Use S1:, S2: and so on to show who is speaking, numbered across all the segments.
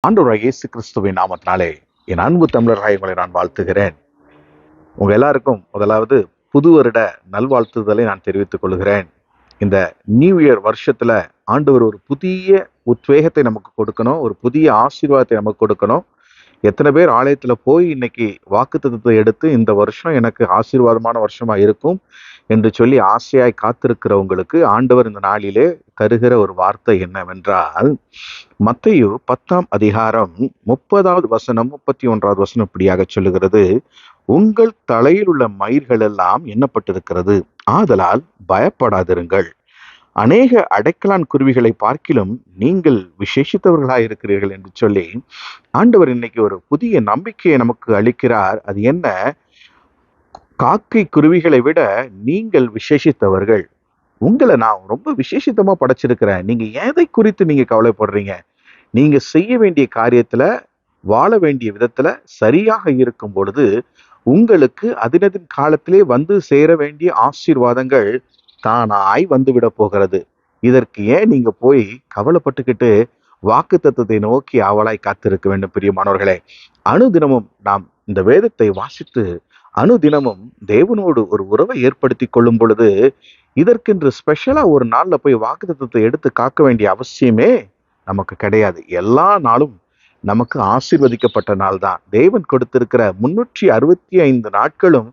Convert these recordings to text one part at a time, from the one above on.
S1: ஆண்டவராகிய இயேசு கிறிஸ்துவின் நாமத்தினாலே என் அன்பு தமிழராய் உங்களை நான் வாழ்த்துகிறேன். உங்க எல்லாருக்கும் முதலாவது புது வருட நல்வாழ்த்துதலை நான் தெரிவித்துக் கொள்கிறேன். இந்த நியூ இயர் வருஷத்துல ஆண்டவர் ஒரு புதிய உத்வேகத்தை நமக்கு கொடுக்கணும், ஒரு புதிய ஆசீர்வாதத்தை நமக்கு கொடுக்கணும். எத்தனை பேர் ஆலயத்துல போய் இன்னைக்கு வாக்குத்தத்தத்தை எடுத்து இந்த வருஷம் எனக்கு ஆசீர்வாதமான வருஷமா இருக்கும் என்று சொல்லி ஆசையாய் காத்திருக்கிறவங்களுக்கு ஆண்டவர் இந்த நாளிலே தருகிற ஒரு வார்த்தை என்னவென்றால், மத்தேயு 10ஆம் அதிகாரம் 30வது வசனம் 31வது வசனம் இப்படியாக சொல்லுகிறது, உங்கள் தலையில் உள்ள மயிர்கள் எல்லாம் எண்ணப்பட்டிருக்கிறது, ஆதலால் பயப்படாதிருங்கள். அநேக அடைக்கலான் குருவிகளை பார்க்கிலும் நீங்கள் விசேஷித்தவர்களாய் இருக்கிறீர்கள் என்று சொல்லி ஆண்டவர் இன்னைக்கு ஒரு புதிய நம்பிக்கையை நமக்கு அளிக்கிறார். அது என்ன? காக்கை குருவிகளை விட நீங்கள் விசேஷித்தவர்கள். உங்களை நான் ரொம்ப விசேஷித்தமா படைச்சிருக்கிறேன். நீங்க எதை குறித்து நீங்க கவலைப்படுறீங்க? நீங்க செய்ய வேண்டிய காரியத்துல, வாழ வேண்டிய விதத்துல சரியாக இருக்கும் பொழுது உங்களுக்கு அதினதின் காலத்திலே வந்து சேர வேண்டிய ஆசீர்வாதங்கள் தானாய் வந்துவிட போகிறது. இதற்கு ஏன் நீங்க போய் கவலைப்பட்டுக்கிட்டு வாக்கு தத்துவத்தை நோக்கி ஆவலாய் காத்திருக்க வேண்டும்? பிரியமானவர்களே, அனுதினமும் நாம் இந்த வேதத்தை வாசித்து அனுதினமும் தேவனோடு ஒரு உறவை ஏற்படுத்தி கொள்ளும் பொழுது இதற்கென்று ஸ்பெஷலா ஒரு நாள்ல போய் வாக்கு தத்துவத்தை எடுத்து காக்க வேண்டிய அவசியமே நமக்கு கிடையாது. எல்லா நாளும் நமக்கு ஆசீர்வதிக்கப்பட்ட நாள் தான். தேவன் கொடுத்திருக்கிற 365 நாட்களும்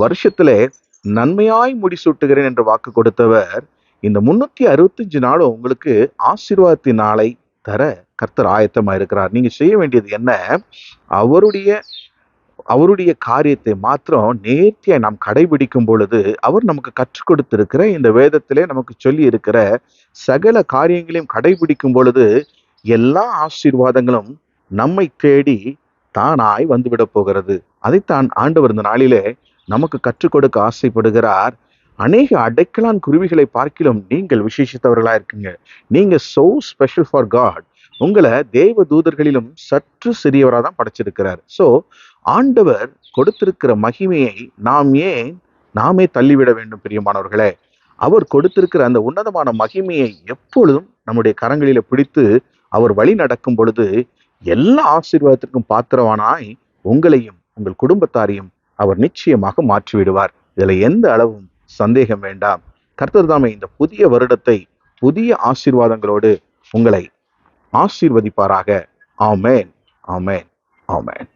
S1: வருஷத்திலே நன்மையாய் முடிசூட்டுகிறேன் என்று வாக்கு கொடுத்தவர் இந்த 365 நாளும் உங்களுக்கு ஆசீர்வாதத்தின் நாளை தர கர்த்தர் ஆயத்தமா இருக்கிறார். நீங்க செய்ய வேண்டியது என்ன? அவருடைய காரியத்தை மாத்திரம் நேர்த்தியாய் நாம் கடைபிடிக்கும் பொழுது அவர் நமக்கு கற்றுக் கொடுத்திருக்கிற இந்த வேதத்திலே நமக்கு சொல்லி இருக்கிற சகல காரியங்களையும் கடைபிடிக்கும் பொழுது எல்லா ஆசீர்வாதங்களும் நம்மை தேடி தானாய் வந்துவிட போகிறது. அதைத்தான் ஆண்டவர் இந்த நாளிலே நமக்கு கற்றுக் கொடுக்க ஆசைப்படுகிறார். அநேக அடைக்கலான் குருவிகளை பார்க்கிலும் நீங்கள் விசேஷித்தவர்களா இருக்கீங்க. நீங்க so special for God. உங்களை தேவ தூதர்களிலும் சற்று சிறியவராக தான் படைச்சிருக்கிறார். ஸோ ஆண்டவர் கொடுத்திருக்கிற மகிமையை நாமே தள்ளிவிட வேண்டும்? பிரியமானவர்களே, அவர் கொடுத்திருக்கிற அந்த உன்னதமான மகிமையை எப்பொழுதும் நம்முடைய கரங்களில பிடித்து அவர் வழி நடக்கும் பொழுது எல்லா ஆசீர்வாதத்திற்கும் பாத்திரவானாய் உங்களையும் உங்கள் குடும்பத்தாரையும் அவர் நிச்சயமாக மாற்றிவிடுவார். இதுல எந்த அளவும் சந்தேகம் வேண்டாம். கர்த்தர் தாமே இந்த புதிய வருடத்தை புதிய ஆசீர்வாதங்களோடு உங்களை ஆசீர்வதிப்பாராக. ஆமென், ஆமென், ஆமென்.